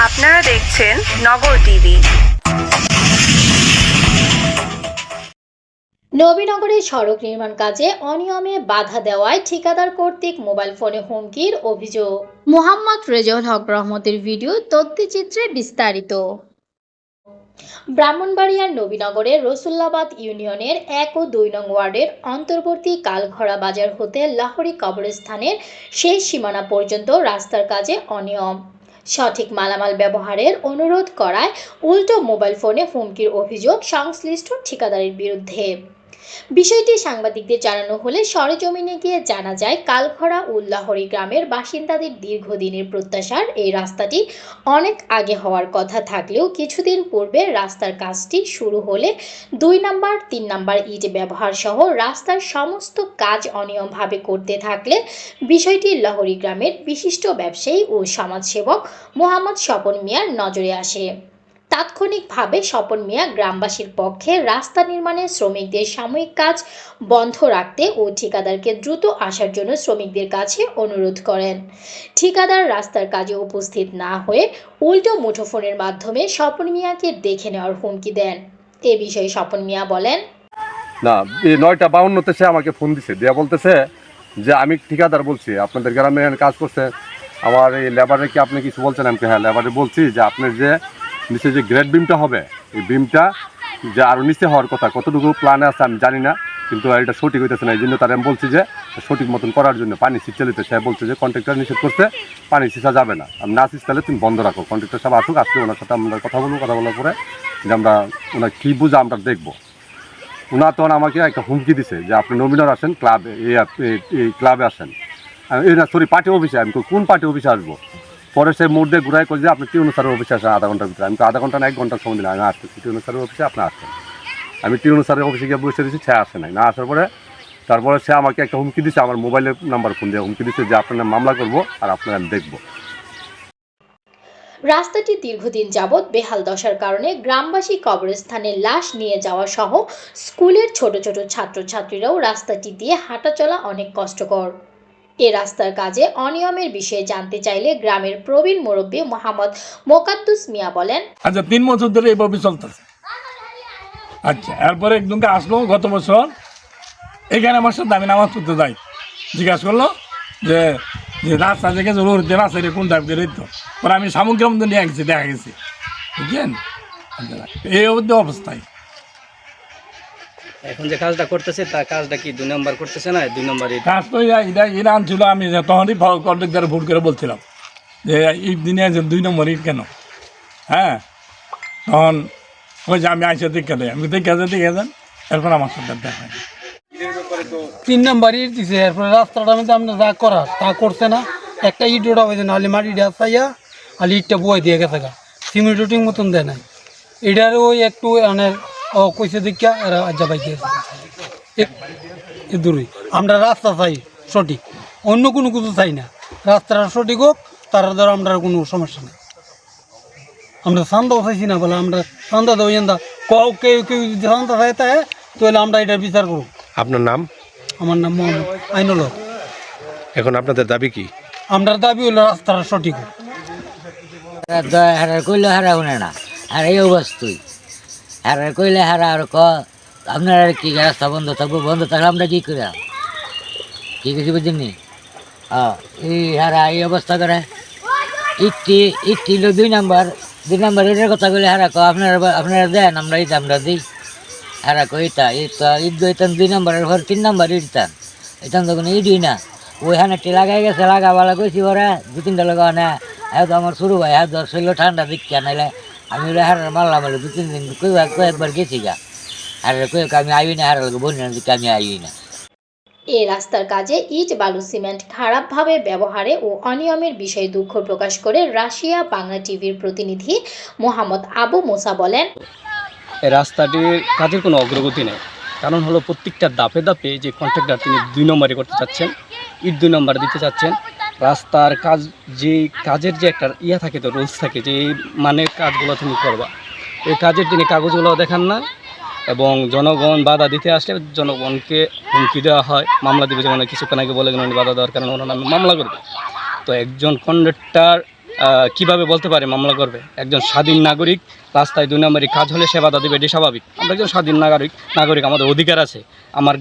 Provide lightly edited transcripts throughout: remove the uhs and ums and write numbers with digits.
আপনারা দেখছেন নগর টিভি। নবীনগরে সড়ক নির্মাণ কাজে অনিয়মে বাধা দেওয়ায় ঠিকাদার কর্তৃক মোবাইল ফোনে হুমকির অভিযোগ। মোহাম্মদ রেজাউল হক রহমতের ভিডিও, তথ্যচিত্রে বিস্তারিত। ব্রাহ্মণবাড়িয়ার নবীনগরের রসুল্লাবাদ ইউনিয়নের 1 ও 2 নং ওয়ার্ডের অন্তর্বর্তী কালঘরা বাজার হতে লাহোরি কবরস্থানের শেষ সীমানা পর্যন্ত রাস্তার কাজে অনিয়ম, সঠিক মালামাল ব্যবহারের অনুরোধ করায় উল্টো মোবাইল ফোনে হুমকির অভিযোগ সংশ্লিষ্ট ঠিকাদারের বিরুদ্ধে। বিষয়টি সাংবাদিকদের জানানো হলে সরেজমিনে গিয়ে জানা যায়, কালঘরা ও লাহোরি গ্রামের বাসিন্দাদের দীর্ঘদিনের প্রত্যাশার এই রাস্তাটি অনেক আগে হওয়ার কথা থাকলেও কিছুদিন পূর্বে রাস্তার কাজটি শুরু হলে 2 নম্বর 3 নম্বর ইট ব্যবহার সহ রাস্তার সমস্ত কাজ অনিয়মভাবে করতে থাকলে বিষয়টি লাহোরি গ্রামের বিশিষ্ট ব্যবসায়ী ও সমাজসেবক মোহাম্মদ স্বপন মিয়ার নজরে আসে। তাৎক্ষণিকভাবে স্বপন মিয়া গ্রামবাসীর পক্ষে রাস্তা নির্মাণে শ্রমিকদের সাময়িক কাজ বন্ধ রাখতে ও ঠিকাদারকে দ্রুত আসার জন্য শ্রমিকদের কাছে অনুরোধ করেন। ঠিকাদার রাস্তার কাজে উপস্থিত না হয়ে উল্টো মুঠোফোনের মাধ্যমে স্বপন মিয়াকে দেখে নেওয়ার হুমকি দেন। এ বিষয়ে স্বপন মিয়া বলেন, না, 9:52 সে আমাকে ফোন দিছে, দিয়া বলতেছে যে আমি ঠিকাদার বলছি, আপনাদের গ্রামে কাজ করছে, আমার এই লেবারে কি আপনি কিছু বলছেন? আমি হ্যাঁ লেবারে বলছি যে আপনার যে নিচে যে গ্রেড বিমটা হবে, এই বিমটা যে আরও নিচে হওয়ার কথা, কতটুকু প্ল্যানে আছে আমি জানি না, কিন্তু এটা সঠিক হইতেছে না। এই জন্য তার আমি বলছি যে সঠিক মতন করার জন্য পানি ছিঁচে নিতে। সে বলছে যে কন্ট্রাক্টর নিষেধ করছে, পানি ছিঁচা যাবে না, আমি না ছিঁচতালে তুমি বন্ধ রাখো। কন্ট্রাক্টর সব আসুক, আসলে ওনার সাথে আমরা কথা বলবো, কথা বলার পরে যে আমরা ওনার কী বুঝা আমরা দেখবো। ওনার তখন আমাকে একটা হুমকি দিছে যে আপনি নমিনার আসেন ক্লাবে, এই ক্লাবে আসেন, এই না সরি পার্টি অফিসে। আমি কোন পার্টি অফিসে আসবো? পরে সে মুহূর্তে ঘুরাই করে যে আপনি টিউন স্যারের অফিসে আসেন আধা ঘন্টার ভিতরে। আমি আধা ঘন্টা না 1 ঘন্টার সময় দিলাম, আমি আসতেছি টিউন স্যারের অফিসে, আপনি আসছেন। আমি টিউন স্যারের অফিসে গিয়ে বসে দিয়েছি, সে আসে নাই। না আসার পরে তারপরে সে আমাকে একটা হুমকি দিচ্ছে, আমার মোবাইলের নাম্বার ফোন দিয়ে হুমকি দিচ্ছে যে আপনার মামলা করবো আর আপনার আমি দেখবো। রাস্তাটি দীর্ঘদিন যাবৎ বেহাল দশার কারণে গ্রামবাসী কবরস্থানে লাশ নিয়ে যাওয়া সহ স্কুলের ছোট ছোট ছাত্রছাত্রীরাও রাস্তাটি দিয়ে হাঁটা চলা অনেক কষ্টকর। এ রাস্তার কাজে অনিয়মের বিষয়ে জানতে চাইলে গ্রামের প্রবীণ মুরব্বী মোহাম্মদ মোকাদ্দুস মিয়া বলেন, আচ্ছা 3 বছর ধরে এইভাবে চলতেছে। আচ্ছা, এরপরে একজনকে আসলো গত বছর, এখানে আমার সাথে আমি নামাজ পড়তে যাই, জিজ্ঞাসা করলো যে রাস্তা থেকে জরুর যে রাস্তা কোন টাইপ করে তো পরে আমি সামগ্রী মধ্যে নিয়ে গেছি, দেখা গেছি, বুঝলেন? এই অবধি অবস্থায় এখন যে কাজটা করতেছে তার কাজটা কি 2 নম্বর করতেছে না 2 নম্বরই কাজ তো এটা আনছিল। আমি তখনই কন্ট্রাক্টরে ভুল করে বলছিলাম যে ঈদ দিনে আছে 2 নম্বর ইট কেন। হ্যাঁ, তখন ওই যে আমি আইসা দেখে দেয়, আমি দেখে যান, এরপর আমার সাথে দেখা 3 নম্বর ইট দিছে। এরপরে রাস্তাটা মধ্যে আমরা যা করার তা করছে না। একটা ইট ওটা হয়েছে, নাহলে মাটিটা চাইয়া আর ইটটা বয়ে দিয়ে গেছে গা, সিমেন্ট ঠিক মতন দেয় নাই। এটার ওই একটু মানে কইছে দেখিয়া এরা আজ্জা পাই গিয়েছে। দূরই আমরা রাস্তা চাই সঠিক, অন্য কোনো কিছু চাই না। রাস্তাটা সঠিক হোক, তার দ্বারা আমরা কোনো সমস্যা নেই। আমরা চান্দাও চাইছি না, বলে আমরা চান্দা দেবো না, কেউ কেউ যদি চান্দা চাই তাহলে আমরা এটার বিচার করব। আপনার নাম? আমার নাম মোহাম্মদ আইনুল হক। এখন আপনাদের দাবি কি? আমরা দাবি হলো রাস্তাটা সঠিক হোক। হারার কইলে হারা শুনে না, আর এই অবস্থায় হারার কইলে হারা আর আপনার আর কি রাস্তা বন্ধ থাকবো, বন্ধ থাকলে আমরা কী করে কি কিছু বুঝিনি। এই হারা এই অবস্থা করে ইটটি 2 নম্বর ইটের কথা কইলে হারা আপনারা দেন, আমরা দিই। হারা কইতা ইট দইতাম 2 নম্বরের ঘর 3 নম্বর ইটতাম, এতাম তো কোনো ইটই না। ওইখানে লাগাই গেছে, লাগাবালা কইছি ওরা 2-3টা লাগা না। হ্যাঁ তো আমার শুরু হয়, হ্যাঁ ধর শরীর ঠান্ডা দিচ্ছে, নাইলে আমি হারার মারলাম, 2-3 দিন কয়েকবার গেছি গা। হারার কয়েক আমি আইবি না, হারার বন্যার দিকে আমি আইবি না। এ রাস্তার কাজে ইট বালু সিমেন্ট খারাপভাবে ব্যবহারে ও অনিয়মের বিষয়ে দুঃখ প্রকাশ করে রাশিয়া বাংলা টিভির প্রতিনিধি মোহাম্মদ আবু মুসা বলেন, এই রাস্তাটির কাজের কোনো অগ্রগতি নেই। কারণ হলো প্রত্যেকটা ধাপে ধাপে যে কন্ট্রাক্টর তিনি 2 নম্বরই করতে চাচ্ছেন, ইট 2 নম্বর দিতে চাচ্ছেন। রাস্তার কাজ যে কাজের যে একটা থাকে, তো রুলস থাকে যে এই মানের কাজগুলো তিনি করবা, এই কাজের তিনি কাগজগুলো দেখান না, এবং জনগণ বাধা দিতে আসলে জনগণকে হুমকি দেওয়া হয়, মামলা দিবে। যেমন কিছুক্ষণ আগে বলে গেলেন বাধা দেওয়ার কারণে ওনার নামে মামলা করবে। তো একজন কন্ডাক্টর কিভাবে বলতে পারে মামলা করবে? একজন স্বাধীন নাগরিক রাস্তায় 2 নম্বরই কাজ হলে সে বাধা দেবে, এটি স্বাভাবিক। আমরা একজন স্বাধীন নাগরিক, আমাদের অধিকার আছে। আমাদের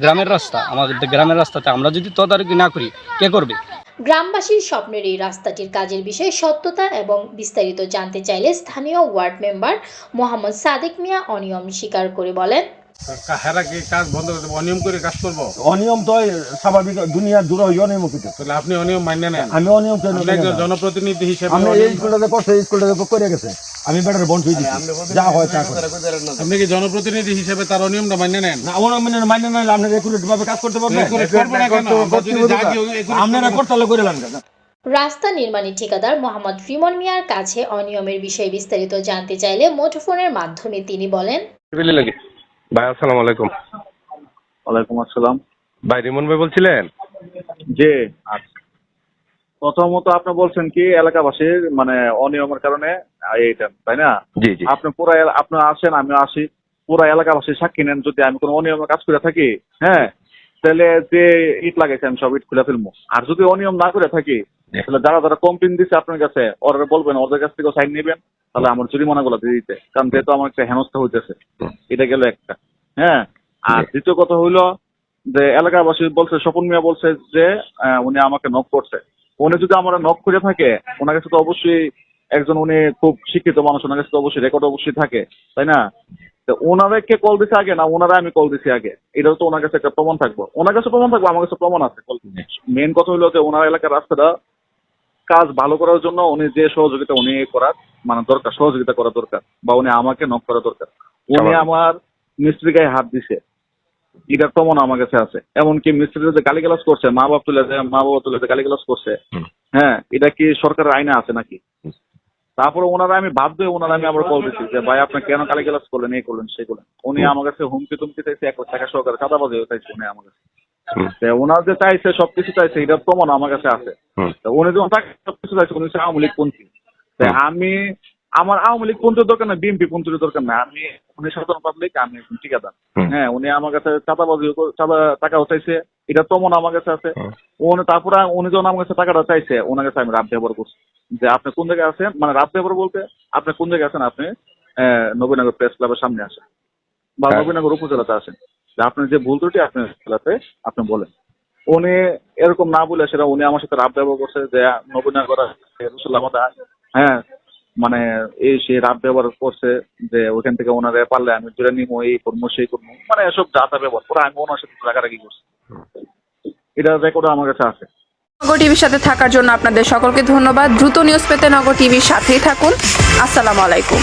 গ্রামের রাস্তাতে আমরা যদি তদারকি না করি, কে করবে? গ্রামবাসীর স্বপ্নের এই রাস্তাটির কাজের বিষয়ে সত্যতা এবং বিস্তারিত জানতে চাইলে স্থানীয় ওয়ার্ড মেম্বার মোহাম্মদ সাদেক মিয়া অনিয়ম স্বীকার করে বলেন, হেরা কি কাজ বন্ধ করতে অনিয়ম করে কাজ করবো? অনিয়ম তো স্বাভাবিক, দুনিয়ার দূর অনিয়ম কিন্তু। তাহলে আপনি অনিয়ম মান্য নেন? আমি অনিয়ম একজন জনপ্রতিনিধি হিসেবে আমি এই স্কুলটাতে করছে, এই স্কুলটাতে করে গেছে, আমি বেটার বন্ধ হয়ে দিচ্ছি, যা হয় তা করে। আপনি কি জনপ্রতিনিধি হিসেবে তার অনিয়মটা মান্য নেন? না, অনিয়ম মান্য না, আপনার একুরেট ভাবে কাজ করতে পারবেন। আপনারা করতে হলে করে নেন। রাস্তা নির্মাণী ঠিকাদার মোহাম্মদ রিমন মিয়ার কাছে অনিয়মের বিষয়ে বিস্তারিত জানতে চাইলে মুঠোফোনের মাধ্যমে তিনি বলেন, ভাই আসসালামু আলাইকুম। ওয়ালাইকুম আসসালাম। ভাই রিমন ভাই বলছিলেন? জি, আচ্ছা। প্রথমত আপনি বলছেন কি এলাকাবাসীর মানে অনিয়মের কারণে এইটা, তাই না? জি জি। আপনি আপনি আসেন, আমি আসি, পুরা এলাকাবাসীর সাক্ষী নেন। যদি আমি কোনো অনিয়মের কাজ করে থাকি, হ্যাঁ, তাহলে যে ইট লাগাইছে আমি সব ইট খুলে ফেলবো। আর যদি অনিয়ম না করে থাকি, তাহলে যারা কমপ্লেন দিচ্ছে আপনার কাছে, ওরা বলবেন, ওদের কাছ থেকে সাইন নেবেন, তাহলে আমার জরিমানা গুলো দিয়ে দিতে। কারণ যেহেতু আমার একটা হেনস্থা হইতেছে, এটা গেল একটা। হ্যাঁ, আর দ্বিতীয় কথা হইলো যে এলাকাবাসী বলছে, স্বপন মিয়া বলছে যে উনি আমাকে নক করছে। উনি যদি আমার নক করে থাকে, ওনার কাছে তো অবশ্যই একজন, উনি খুব শিক্ষিত মানুষ, ওনার কাছে তো অবশ্যই রেকর্ড অবশ্যই থাকে, তাই না? তো ওনাদেরকে কল দিছে আগে না ওনারা আমি কল দিছি আগে, এটাও তো ওনার কাছে একটা প্রমাণ থাকবো। ওনার কাছে প্রমাণ থাকবো, আমার কাছে প্রমাণ আছে। মেন কথা হইলো যে ওনার এলাকার রাস্তাটা কাজ ভালো করার জন্য উনি যে সহযোগিতা উনি করার মানে দরকার, সহযোগিতা করা দরকার, বা উনি আমাকে নক করা দরকার। উনি আমার মিস্ত্রি গায়ে হাত দিছে, এটার প্রমাণ আমার কাছে আছে। এমনকি মিস্ত্রিরা যে গালিগালাজ করছে, মা বাবা তুলে যে গালিগালাজ করছে, হ্যাঁ, এটা কি সরকারের আইনে আছে নাকি? তারপরে ওনারা আমি বাধ্য হয়ে ওনারা আমি আবার কল দিচ্ছি যে ভাই আপনি কেন গালিগালাজ করলেন, এই করলেন সেই করলেন। উনি আমার কাছে হুমকি তুমকি চাইছে, 1 লাখ টাকা সহকারে চাঁদাবাজি চাইছে উনি আমার কাছে। ওনার যে চাইছে সবকিছু চাইছে, এটার প্রমাণ আমার কাছে আছে। উনি যখন সবকিছু চাইছে, উনি আওয়ামী লীগ পন্থী। আমি আমার আওয়ামী লীগ পন্থীর দরকার না, বিএনপি পন্থীর দরকার না। উনি সাধারণ পাবলিক, আমি একজন ঠিকাদার। হ্যাঁ, উনি আমার কাছে চাঁদা টাকাও চাইছে, এটা প্রমাণ আমার কাছে আছে। তারপরে উনি যখন আমার কাছে টাকাটা চাইছে, ওনার কাছে আমি রাত ব্যবহার করছি যে আপনি কোন জায়গায় আছেন, মানে রাত ব্যবহার বলতে আপনি কোন জায়গায় আছেন, আপনি নবীনগর প্রেস ক্লাবের সামনে আসেন বা নবীনগর উপজেলাতে আসেন, আপনার যে ভুল ত্রুটি আপনার জেলাতে আপনি বলেন। উনি এরকম না বলে সেটা উনি আমার সাথে রাত ব্যবহার করছে যে নবীনগর রসুল্লাবাদ, হ্যাঁ, মানে এই সে রাত ব্যবহার করছে যে ওইখান থেকে ওনারা পারলে আমি জোরে নিবো, এই করবো সেই করবো, মানে এসব যাতা ব্যবহার করে আমি ওনার সাথে রাগারাগি করছি। এটা রেকর্ড আমার কাছে আছে। নগর টিভির সাথে থাকার জন্য আপনাদের সকলকে ধন্যবাদ। দ্রুত নিউজ পেতে নগর টিভির সাথেই থাকুন। আসসালামু আলাইকুম।